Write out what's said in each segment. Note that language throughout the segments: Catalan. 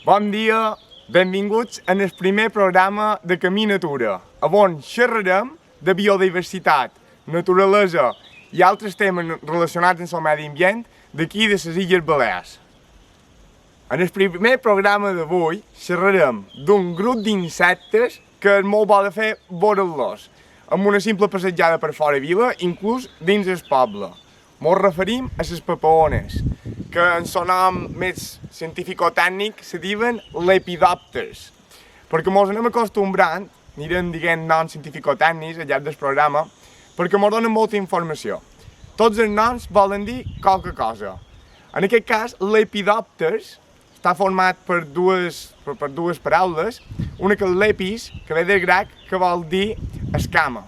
Bon dia, benvinguts en el primer programa de Camí Natura, on xerrarem de biodiversitat, naturalesa i altres temes relacionats amb el medi ambient d'aquí de les Illes Balears. En el primer programa d'avui xerrarem d'un grup d'insectes que és molt bo de fer veure'ls, amb una simple passejada per fora vila, inclús dins el poble. Ens referim a les papaones, que en son nom més científico-tècnic se diuen lepidòpters. Perquè ens anem acostumbrant, anirem dient noms científico-tècnics al llarg del programa, perquè ens donen molta informació. Tots els noms volen dir qualque cosa. En aquest cas, lepidòpters està format per dues paraules, una que és lepis, que ve del grec, que vol dir escama,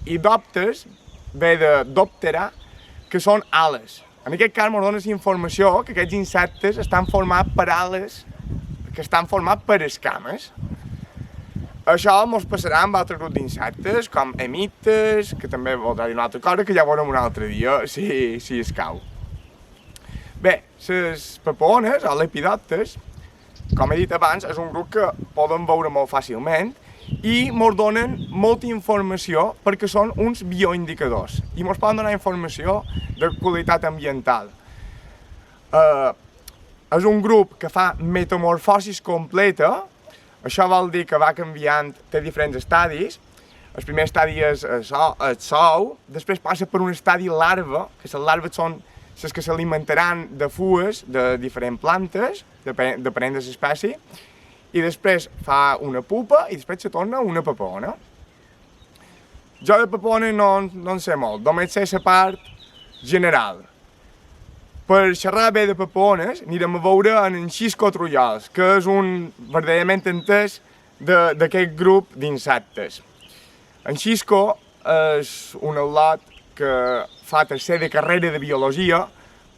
i dòpters ve de dòptera, que són ales. En aquest cas ens dona informació que aquests insectes estan formats per ales que estan formats per escames. Això ens passarà amb altres grups d'insectes, com emites, que també voldrà dir una altra cosa, que ja veurem un altre dia, si escau. Bé, les papaones, o lepidòpters, com he dit abans, és un grup que poden veure molt fàcilment i ens donen molta informació perquè són uns bioindicadors i ens poden donar informació de qualitat ambiental. És un grup que fa metamorfosis completa, això vol dir que va canviant, té diferents estadis. El primer estadi és el sou, després passa per un estadi larva, que les larves són les que s'alimentaran de fulles de diferents plantes, depenent de l'espècie, i després fa una pupa i després se torna una papaona. Jo de papaona no en sé molt, només sé la part general. Per xerrar bé de papaones anirem a veure en Xisco Trullols, que és un verdaderament entès d'aquest grup d'insectes. En Xisco és un al·lot que fa tercer de carrera de biologia,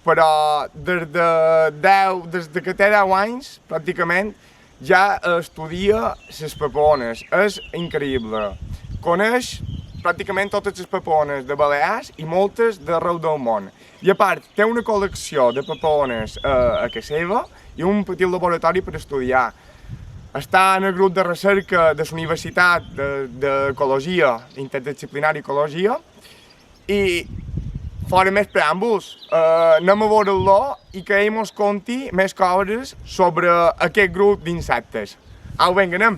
però des que té 10 anys, pràcticament, ja estudia les papaones. És increïble. Coneix pràcticament totes les papaones de Balears i moltes d'arreu del món. I a part, té una col·lecció de papaones a casa seva i un petit laboratori per estudiar. Està en el grup de recerca de la Universitat d'Ecologia, Interdisciplinària Ecologia, i fora més preàmbuls, anem a veure-lo i que ell ens conti més coses sobre aquest grup d'insectes. Au, vinga, anem!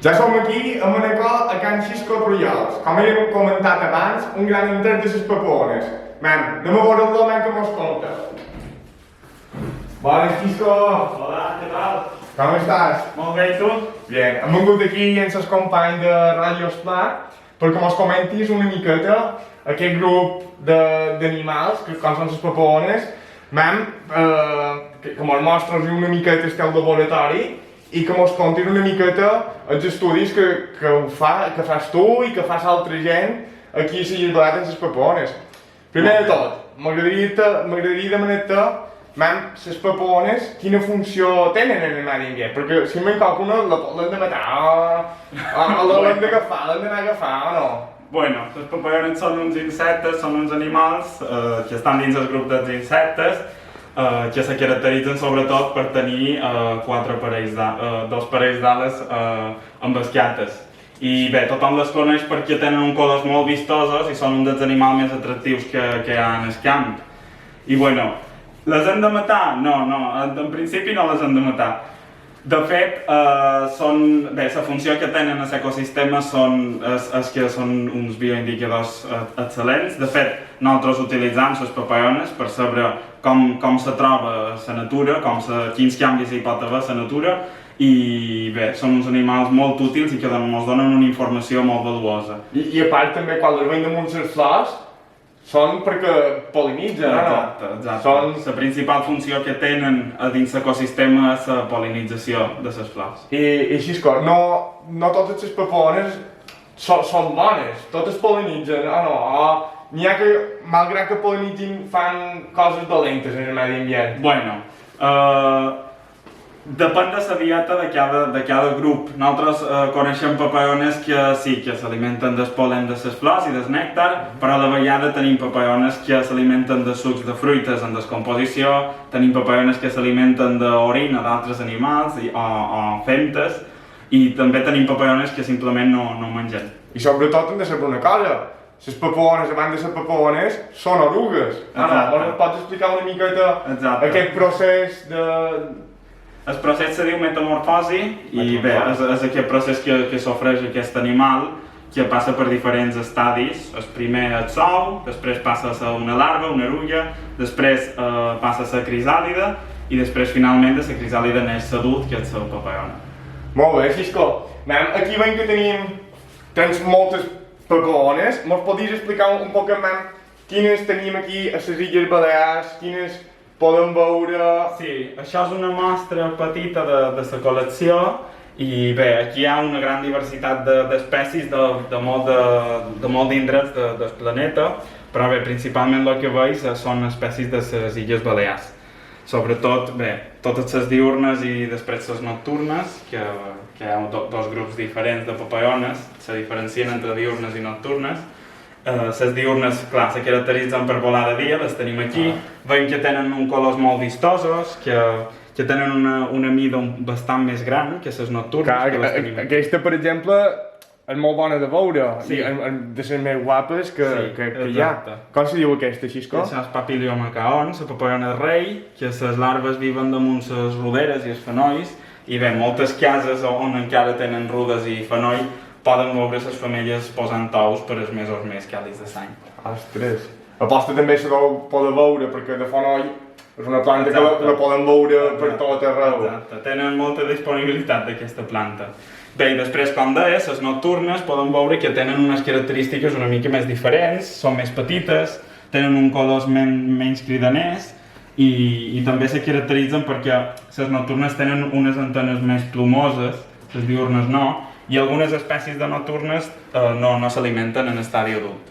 Ja som aquí a Manacor, a Can Xisco Trullols. Com he comentat abans, un gran entès de les papaones. Anem a veure-lo, que mos conta. Bona, Xisco! Hola, què tal? Com estàs? Molt bé, i tu? Bien, hem vingut aquí amb els companys de Ràdio Esplà perquè mos comentis una miqueta aquest grup d'animals, com són les papaones, que mos mostres una miqueta el teu laboratori i que mos contis una miqueta els estudis que fas tu i que fas altra gent aquí a les Illes Balears amb les papaones. Primer de tot, m'agradaria demanar-te les papaones, quina funció tenen en el medi ambient? Perquè si me'n qualcuna l'hem de matar, o l'hem d'agafar, l'hem d'anar a agafar o no? Bueno, les papaones són uns insectes, són uns animals que estan dins el grup dels insectes, que se caracteritzen sobretot per tenir dos parells d'ales amb esquiates. I bé, tothom les coneix perquè tenen un colors molt vistosos i són un dels animals més atractius que hi ha en el camp. I bueno, les hem de matar? No, en principi no les hem de matar. De fet, la funció que tenen a l'ecosistema és que són uns bioindicadors excel·lents. De fet, nosaltres utilitzem les papaones per saber com se troba la natura, quins canvis hi pot haver a la natura, i bé, són uns animals molt útils i que ens donen una informació molt valuosa. I a part també, quan les veiem damunt les flors, són perquè pol·linitzen, no? Exacte. La principal funció que tenen dins l'ecosistema és la pol·linització de les flors. I Xisco, no totes les papaones són bones, totes pol·linitzen, o no? O n'hi ha que, malgrat que pol·linitzin, fan coses dolentes en el medi ambient? Bueno, Depèn de la dieta de cada grup. Nosaltres coneixem papayones que sí, que s'alimenten del pol·len de les flors i del nèctar, però a la vegada tenim papayones que s'alimenten de sucs de fruites en descomposició, tenim papayones que s'alimenten d'orina d'altres animals o femtes, i també tenim papayones que simplement no mengen. I sobretot hem de saber una cosa, les papaones, abans de ser papaones, són orugues. Llavors pots explicar una miqueta aquest procés de... El procés se diu metamorfosi i bé, és aquest procés que s'ofereix aquest animal que passa per diferents estadis. El primer és l'ou, després passa a ser una larva, una eruga, després passa a ser crisàlide i després finalment de la crisàlide neix l'adult, que és la papallona. Molt bé, Xisco. Aquí veiem que tens moltes papaones. Mos podries explicar un poc més quines tenim aquí a les Illes Balears, quines podem veure... Sí, això és una mostra petita de la col·lecció i bé, aquí hi ha una gran diversitat d'espècies de molt d'indrets del planeta, però bé, principalment el que veus són espècies de les Illes Balears. Sobretot, bé, totes les diurnes i després les nocturnes, que hi ha dos grups diferents de papayones, se diferencien entre diurnes i nocturnes. Les diurnes, clar, se caracteritzen per volar de dia, les tenim aquí. Veiem que tenen colors molt vistosos, que tenen una mida bastant més gran que les nocturnes. Aquesta, per exemple, és molt bona de veure, de les més guapes que hi ha. Com se diu aquesta, Xisco? Això és Papiliomacaons, la papallona rei, que les larves viuen damunt les roderes i els fenolls, i bé, moltes cases on encara tenen rudes i fenoll poden veure les femelles posant ous per els mesos més càlids de l'any. Ostres! Aposta també se poden veure, perquè de fenoll és una planta que la poden veure per tot arreu. Exacte, tenen molta disponibilitat d'aquesta planta. Bé, i després, com deies, les nocturnes podem veure que tenen unes característiques una mica més diferents, són més petites, tenen un colors menys cridaners i també se caracteritzen perquè les nocturnes tenen unes antenes més plomoses, les diurnes no, i algunes espècies de nocturnes no s'alimenten en estadi adult.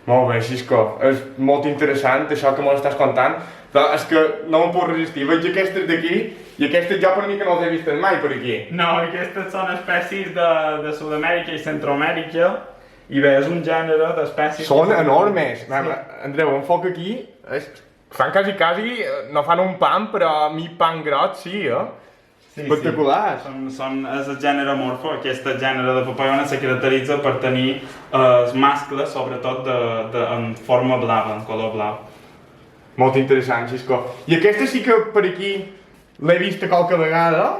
Molt bé, Xisco. És molt interessant això que m'estàs contant, però és que no em puc resistir. Veig aquestes d'aquí i aquestes jo per mi que no les he vistes mai per aquí. No, aquestes són espècies de Sud-amèrica i Centroamèrica i bé, és un gènere d'espècies... Són enormes! Andreu, enfoca aquí. Fan quasi, no fan un pam, però mi pan groc sí, espectaculars! És el gènere morfo, aquest gènere de papallona se caracteritza per tenir els mascles, sobretot en forma blava, en color blau. Molt interessant, Xisco. I aquesta sí que per aquí l'he vista qualque vegada.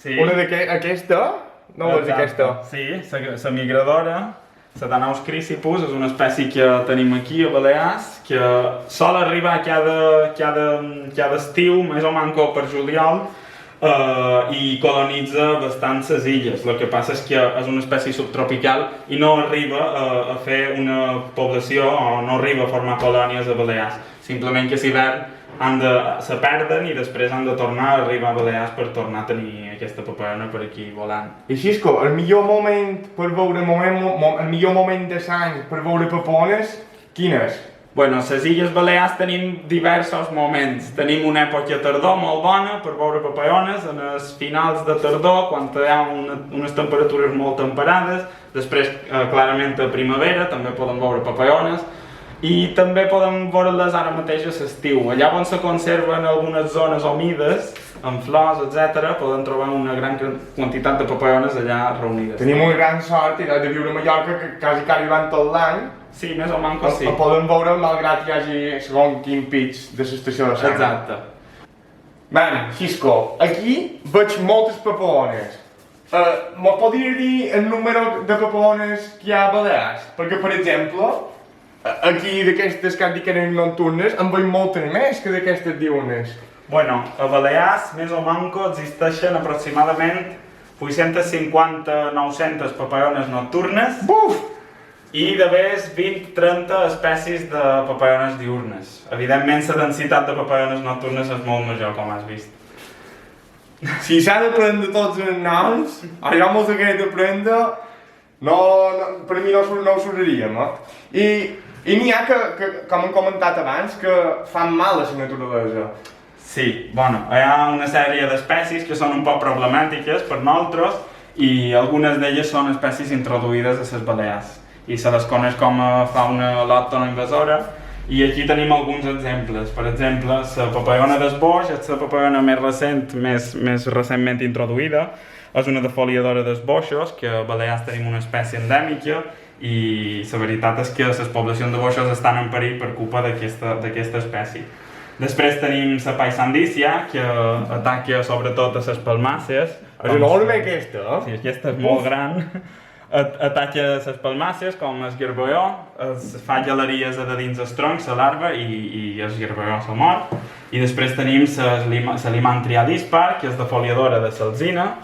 Sí. Una d'aquesta? No és aquesta? Sí, la migradora, la Danaus crisipus, és una espècie que tenim aquí a Balears, que sol arribar cada estiu, més o menys per juliol, i colonitza bastant les illes. El que passa és que és una espècie subtropical i no arriba a fer una població o no arriba a formar colònies a Balears. Simplement que l'hivern se perden i després han de tornar a arribar a Balears per tornar a tenir aquesta papallona per aquí volant. I Xisco, el millor moment per veure, el millor moment de l'any per veure papones, quin és? Bueno, a les Illes Balears tenim diversos moments. Tenim una època tardor molt bona per veure papallones, en els finals de tardor, quan hi ha unes temperatures molt temperades. Després, clarament, a primavera també podem veure papallones. I també podem veure-les ara mateix a l'estiu. Allà on se conserven algunes zones humides, amb flors, etc., poden trobar una gran quantitat de papallones allà reunides. Tenim una gran sort de viure a Mallorca que quasi van tot l'any. Sí, més o menys sí. El podem veure malgrat hi hagi segon quin pitch de l'estació de Sant. Exacte. Bé, Xisco, aquí veig moltes papagones. M'ho podries dir el número de papagones que hi ha a Balears? Perquè, per exemple, aquí d'aquestes que han dit que eren nocturnes en veig moltes més que d'aquestes diurnes. Bueno, a Balears, més o menys, existeixen aproximadament 850-900 papallones nocturnes. Buf! I de més 20-30 espècies de papallones diurnes. Evidentment, la densitat de papallones nocturnes és molt major, com has vist. Si s'ha de prendre tots els noms, jo me'ls hagués de prendre, per mi no ho susaríem, I n'hi ha que, com hem comentat abans, que fan mal a la naturalesa. Sí, bueno, hi ha una sèrie d'espècies que són un poc problemàtiques per nosaltres i algunes d'elles són espècies introduïdes a les Balears i se les coneix com a fauna al·lòctona invasora i aquí tenim alguns exemples. Per exemple, la papallona del boix és la papallona més recent, més recentment introduïda. És una defoliadora dels boixos, que a Balears tenim una espècie endèmica i la veritat és que les poblacions de boixos estan en perill per culpa d'aquesta espècie. Després tenim la paisandícia, que ataca sobretot a les palmàcies. És enorme aquesta, eh? Sí, aquesta és molt gran. Ataca les palmàcies, com el guerbeó, fa galeries a dins el tronc, la larva, i el guerbeó se mor. I després tenim la limantria dispar, que és defoliadora de l'alzina,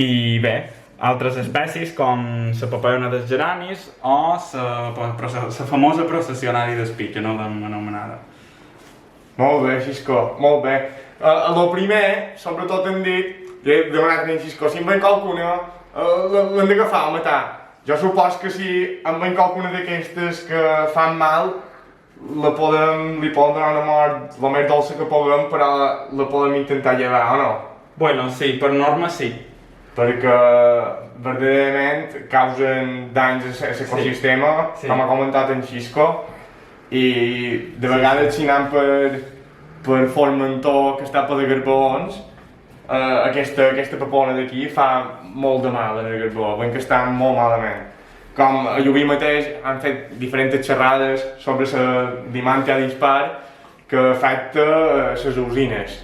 i bé, altres espècies com la papallona dels geranis o la famosa processionària d'espí, que no l'hem anomenada. Molt bé, Xisco, molt bé. El primer, sobretot hem dit, he demanat a Xisco, si en veig qualcuna, l'hem d'agafar o matar. Jo supos que si en veig qualcuna d'aquestes que fan mal, li podem donar una mort la més dolça que puguem, però la podem intentar llevar, o no? Bueno, sí, per norma sí. Perquè verdaderament causen danys a l'ecosistema, Sí. com ha comentat en Xisco, i de vegades si anem per Formentor, que està per de Garbaons, aquesta papona d'aquí fa molt de mal en el Garbó, veiem que està molt malament. Com a Llubí mateix han fet diferents xerrades sobre la Limantia dispar que afecta les usines.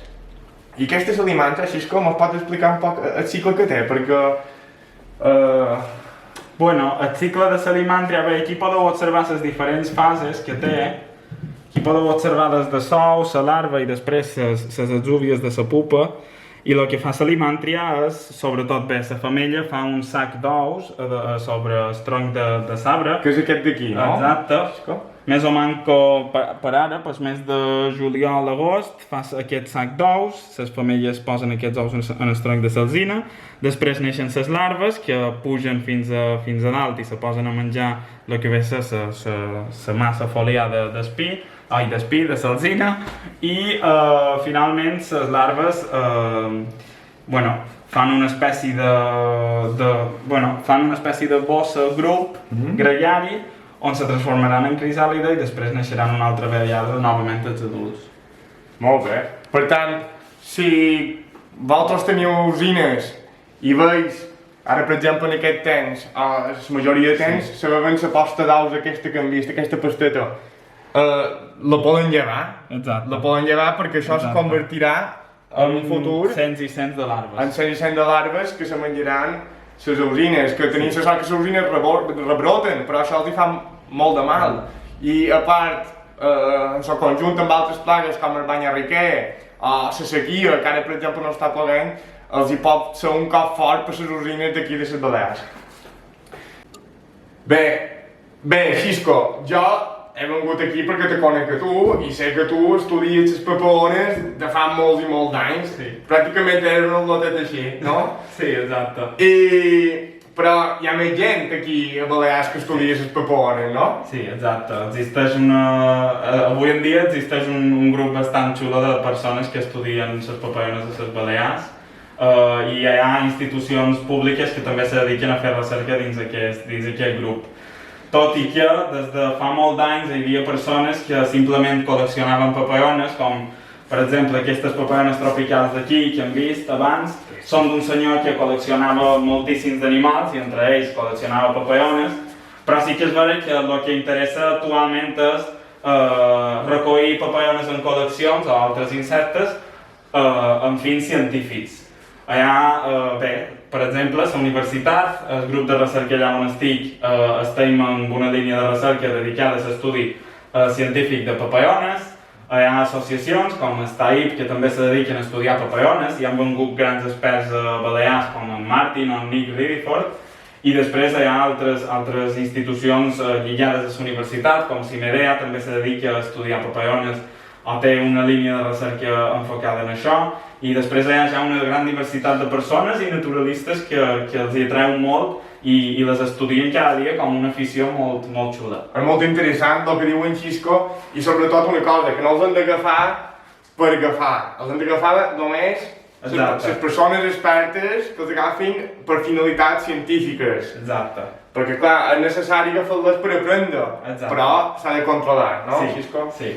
I aquesta Limantia, Xisco, mos pot explicar un poc el cicle que té, perquè... Bueno, el cicle de la limàntria, bé, aquí podeu observar les diferents fases que té. Aquí podeu observar des de l'ou, la larva i després les exúvies de la pupa. I el que fa la limàntria és, sobretot bé, la femella fa un sac d'ous sobre el tronc de l'arbre. Que és aquest d'aquí, no? Exacte. Més o menys per ara, pel mes de juliol a agost, fa aquest sac d'ous, les femelles posen aquests ous en el tronc de l'alzina, després neixen les larves que pugen fins a dalt i se posen a menjar el que ve la massa foliada d'espí, de l'alzina, i finalment les larves fan una espècie de bossa grup gregari on se transformaran en crisàlide i després naixeran una altra vegada novament els adults. Molt bé. Per tant, si vosaltres teniu usines i veus, ara per exemple en aquest temps, la majoria de temps, sabem la posta d'ous aquesta que hem vist, aquesta pasteta, la poden llevar. Exacte. La poden llevar perquè això es convertirà en un futur cents i cents de larves. en cents i cents de larves que se menjaran les usines, que tenim la sort que les usines rebroten, però això els fa molt de mal. I a part, en el conjunt amb altres plagues com el banyarriquer o la sequia, que ara per exemple no està plovent, els hi pot ser un cop fort per les usines d'aquí de les Balears. Bé, Xisco, jo he vengut aquí perquè te conec a tu i sé que tu estudies les paperones de fa molts i molts anys. Sí. Pràcticament eres un lotet així, no? Sí, exacte. Però hi ha més gent aquí a Balears que estudia les paperones, no? Sí, exacte. Avui en dia existeix un grup bastant xulo de persones que estudien les papallones de les Balears i hi ha institucions públiques que també se dediquen a fer recerca dins aquest grup. Tot i que des de fa molts anys hi havia persones que simplement col·leccionaven papallones, com per exemple aquestes papallones tropicals d'aquí que hem vist abans, són d'un senyor que col·leccionava moltíssims animals i entre ells col·leccionava papallones, però sí que és vera que el que interessa actualment és recollir papallones en col·leccions o altres insectes amb fins científics. Allà, per exemple, a la universitat, el grup de recerca allà on estic, estem en una línia de recerca dedicada a l'estudi científic de papallones. Hi ha associacions com STAIP que també se dediquen a estudiar papallones i han vengut grans experts balears com en Martin o en Nick Ridiford. I després hi ha altres institucions lligades a la universitat, com CIMEDEA, també se dedica a estudiar papallones o té una línia de recerca enfocada en això. I després hi ha ja una gran diversitat de persones i naturalistes que els hi atreu molt i les estudien cada dia com una afició molt xula. És molt interessant el que diu en Xisco i sobretot una cosa, que no els hem d'agafar per agafar. Els han d'agafar només Exacte. les persones expertes que els agafin per finalitats científiques. Exacte. Perquè, clar, és necessari agafar-les per aprendre, Exacte. però s'ha de controlar, no, Sí. Xisco? Sí.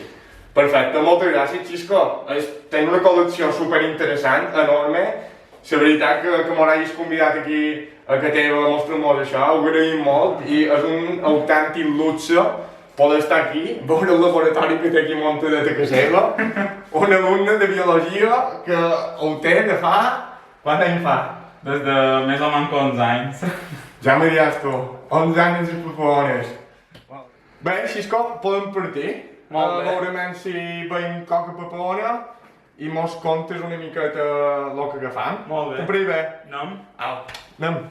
Perfecte, moltes gràcies, Xisco. Tens una col·lecció superinteressant, enorme. La veritat que m'hagis convidat aquí a que teva mostrar-nos això, ho agraïm molt i és un autèntic luxe poder estar aquí, veure el laboratori que té aquí muntat a casa seva, un alumne de biologia que ho té de fa... Quant anys fa? Des de més o menys 11 anys. Ja me diràs tu, 11 anys de papones. Bé, Xisco, podem partir. Molt bé. Veurem si veiem coca papona i mos contes una miqueta el que agafam. Molt bé. Te pareix bé? Nom? Au, anem.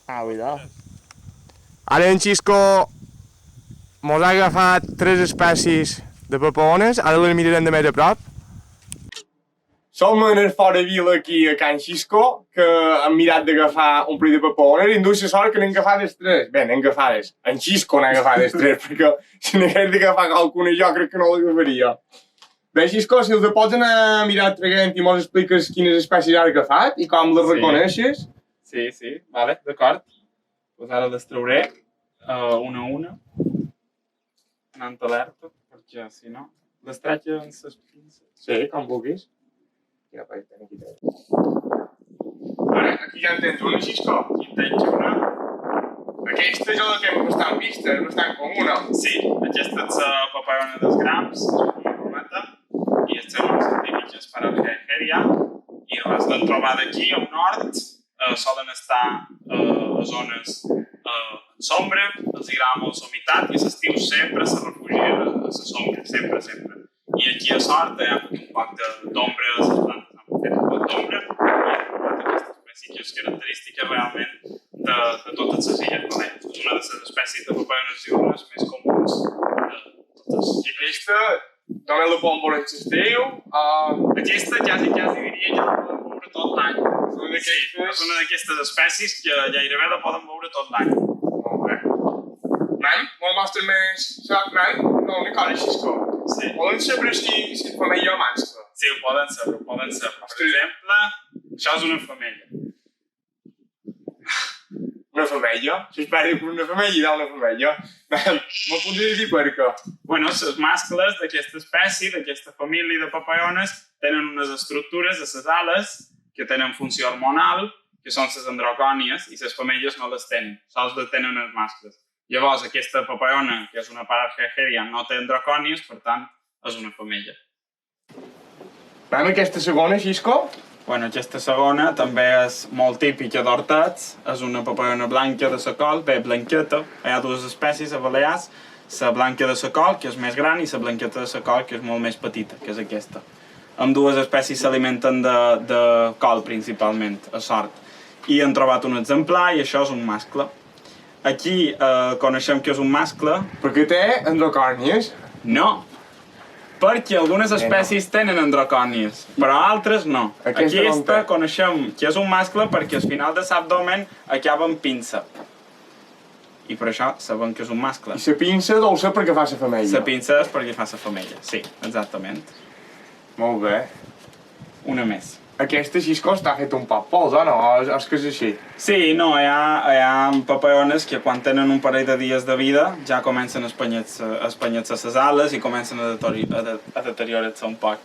Ah, cuidado. Ara en Xisco mos ha agafat 3 espècies de papones, ara les mirarem de més a prop. Som en el fora vila aquí a Can Xisco, que hem mirat d'agafar un parell de papones i endú la sort que n'hem agafat els 3. Bé, n'hem agafat en Xisco n'ha agafat els 3, perquè si n'hagués d'agafar qualcuna jo crec que no l'agafaria. Bé, Xisco, si els pots anar a mirar traguent i mos expliques quines espècies has agafat i com les reconeixes. Sí, sí, vale, d'acord. Pues ara les trauré una a una, anant alerta, perquè si no, les traig amb les pinces. Sí, com vulguis. Mira, per aquí tens. Ara, aquí ja en tens una, Xisco. Aquí en tens una. Aquesta jo la tinc bastant vista, és bastant comuna. Sí, aquesta és la papallona dels grams, és una rometa, i els seus noms científics per Argeria, i les l'han trobat aquí, al nord, solen estar a zones en sombra, els agrada molt la humitat i a l'estiu sempre se refugien a la sombra, sempre, sempre. I aquí a sort hi ha un poc d'ombra, les plantes han fet un poc d'ombra i han trobat aquesta espècie que és característica realment de totes les illes Balears. És una de les espècies de papallones diurnes més comuns de totes. I aquesta, també la poden veure en l'estiu. Aquesta quasi diria que la poden veure tot l'any. Sí, és una d'aquestes espècies que gairebé la poden veure tot l'any. Molt bé. Nen, vol mostrar més... Nen, no, una cosa, Xisco. Sí. Poden saber si és femella o mascle? Sí, ho poden saber, ho poden saber. Per exemple, això és una femella. Una femella? Si espera que una femella hi ha una femella. Me'l podria dir per què? Bueno, els mascles d'aquesta espècie, d'aquesta família de papallones, tenen unes estructures a les ales que tenen funció hormonal, que són les androcònies, i les femelles no les tenen, sols les tenen els mascles. Llavors, aquesta papallona, que és una Parargeria, no té androcònies, per tant, és una femella. Anem a aquesta segona, Xisco? Bueno, aquesta segona també és molt típica d'Hortats, és una papallona blanca de la col, bé, blanqueta. Hi ha dues espècies a Balears, la blanca de la col, que és més gran, i la blanqueta de la col, que és molt més petita, que és aquesta. Ambdues espècies s'alimenten de col, principalment, a sort. I han trobat un exemplar, i això és un mascle. Aquí coneixem que és un mascle. Perquè té androcònies. No, perquè algunes espècies tenen androcònies, però altres no. Aquesta coneixem que és un mascle perquè al final de l'abdomen acaba amb pinça. I per això sabem que és un mascle. I la pinça deu ser perquè fa la femella. La pinça és perquè fa la femella, sí, exactament. Molt bé. Una més. Aquesta Xisco està fet un poc pols, o no? És que és així? Sí, no, hi ha papallones que quan tenen un parell de dies de vida ja comencen a espanyar-se les ales i comencen a deteriorar-se un poc.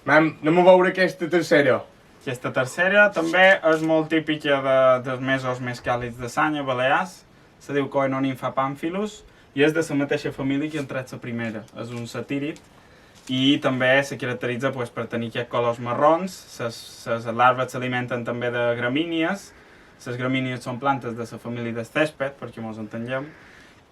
Anem a veure aquesta tercera. Aquesta tercera també és molt típica dels mesos més càlids de l'any a Balears. Se diu Coenonympha pamphilus i és de la mateixa família que ha entrat la primera. És un satírid i també se caracteritza per tenir aquests colors marrons. Les larves s'alimenten també de gramínies. Les gramínies són plantes de la família del cèsped, perquè ens entenguem.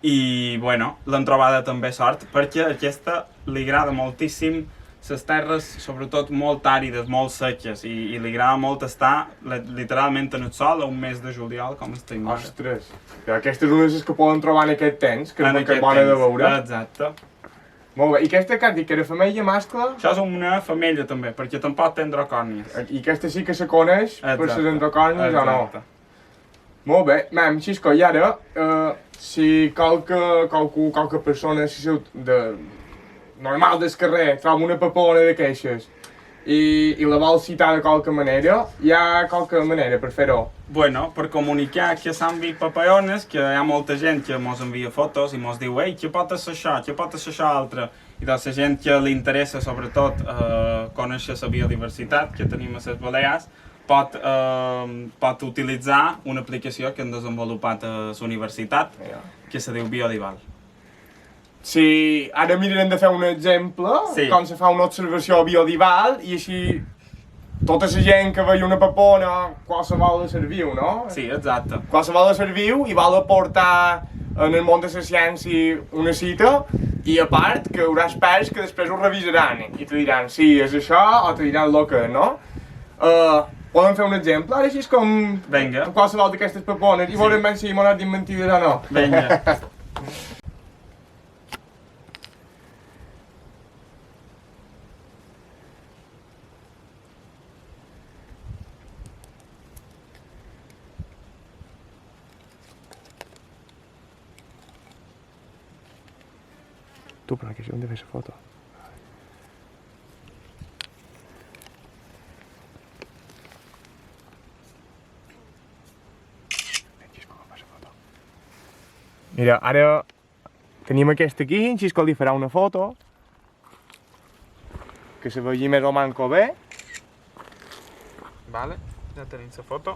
I, bueno, l'han trobada també sort, perquè a aquesta li agrada moltíssim les terres, sobretot molt àrides, molt seques, i li agrada molt estar literalment en el sol a un mes de juliol, com estem ara. Ostres, aquesta és una de les que poden trobar en aquest temps, que és bona de veure. Exacte. Molt bé, i aquesta que has dit que era femella, mascle? Això és una femella també, perquè tampoc té androcòrnies. I aquesta sí que se coneix per les androcòrnies o no? Exacte. Molt bé, mam, Xisco, i ara, si qualque persona normal del carrer troba una papona de queixes i la vol citar de qualque manera, hi ha qualque manera per fer-ho? Bueno, per comunicar que s'han vist papayones, que hi ha molta gent que mos envia fotos i mos diu ei, què pot ser això, què pot ser això altre? I doncs la gent que li interessa sobretot conèixer la biodiversitat que tenim a les Balears pot utilitzar una aplicació que hem desenvolupat a la universitat, que se diu Biodival. Sí, ara mirarem de fer un exemple, Sí. com se fa una observació biodival, i així tota la gent que vegi una papona, qualsevol de ser viu, no? Sí, exacte. Qualsevol de ser viu i vol aportar en el món de la ciència una cita, i a part que hi haurà experts que després ho revisaran i te diran sí, és això, o te diran el que és, no? Podem fer un exemple, ara així és com Vinga. qualsevol d'aquestes papones, i veurem ben si m'ho dit mentides o no. Vinga. Tu, però que això hem de fer la foto. Mira, ara tenim aquesta aquí, en Xisco li farà una foto que se vegi més o manco bé. Vale, ja tenim la foto.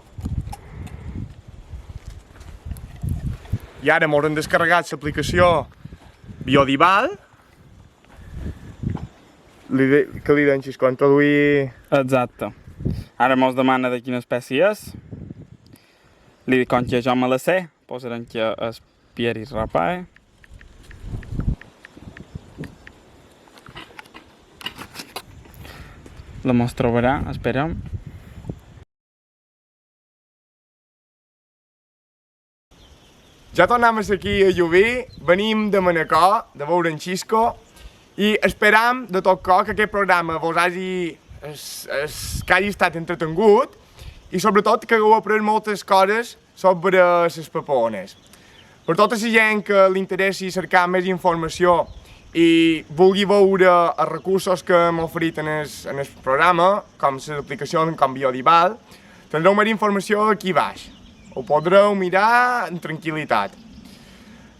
I ara m'haurem descarregat l'aplicació Biodival. Què li deien, Xisco? Introduir... Exacte. Ara mos demana de quina espècie és. Li dic com que jo me la sé, posarem que és Pieris rapae. La mos trobarà, esperem. Ja tornem aquí a Llubí, venim de Manacor, de veure en Xisco, i esperam de tot cor que aquest programa vos hagi estat entretingut i sobretot que hagueu après moltes coses sobre les papones. Per tota la gent que li interessi cercar més informació i vulgui veure els recursos que hem oferit en el programa, com les aplicacions com Biodival, tindreu més informació aquí baix. Ho podreu mirar en tranquil·litat.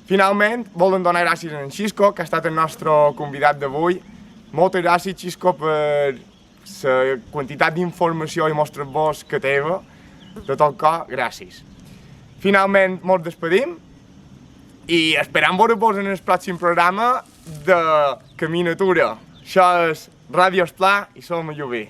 Finalment, volem donar gràcies a en Xisco, que ha estat el nostre convidat d'avui. Moltes gràcies, Xisco, per la quantitat d'informació i mostres-vos que teva. De tot cor, gràcies. Finalment, ens despedim i esperam veure-vos en el pròxim programa de Camí Natura. Això és Ràdio Esplà i som a Llubí.